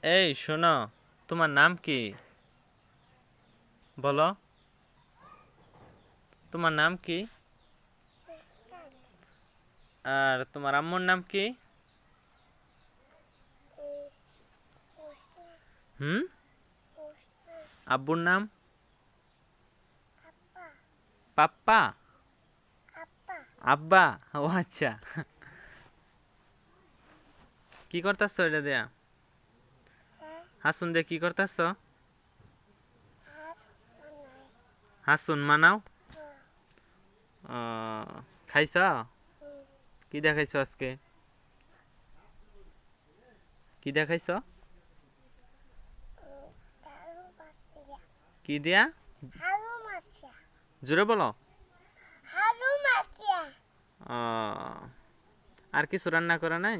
এই শোনো, তোমার নাম কি? বলো, তোমার নাম কি? আর তোমার আম্মুর নাম কি? হুম? আব্বুর নাম? পাপ্পা? আব্বা? ও আচ্ছা। কি করতেছ এটা দিয়া? হাসুন দিয়ে কি করতেছ? হাসুন মানাও। খাইছ? কি দেখাইছ আজকে? কি দেখাইছ? কি দিয়া? জোরে বলো। আহ, আর কিছু রান্না করা নাই?